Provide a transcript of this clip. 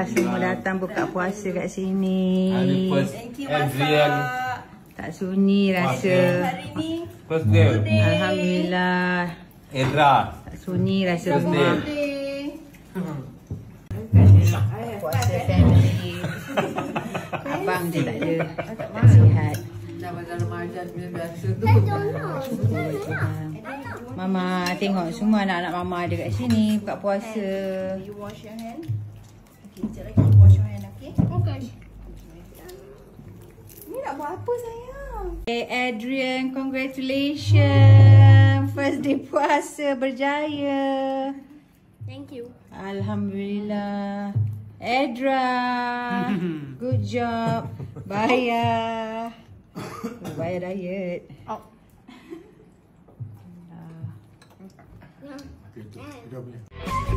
Semua datang buka puasa kat sini. Adrian Tak sunyi rasa. Hari ni first day. Alhamdulillah. Edra Tak sunyi rasa rumah. Puasa family. Abang je tak ada. Tak sihat. dah pada Ramadan biasa tu. Mama tengok semua anak-anak mama ada kat sini buka puasa. You wash your hand. Okay, sekejap lagi you wash your hand, okay? Okay. Ni nak buat apa sayang? Hey Adrian, congratulations. First day puasa berjaya. Thank you. Alhamdulillah. Edra, good job. Bayar. Bayar diet. Oh. Yeah.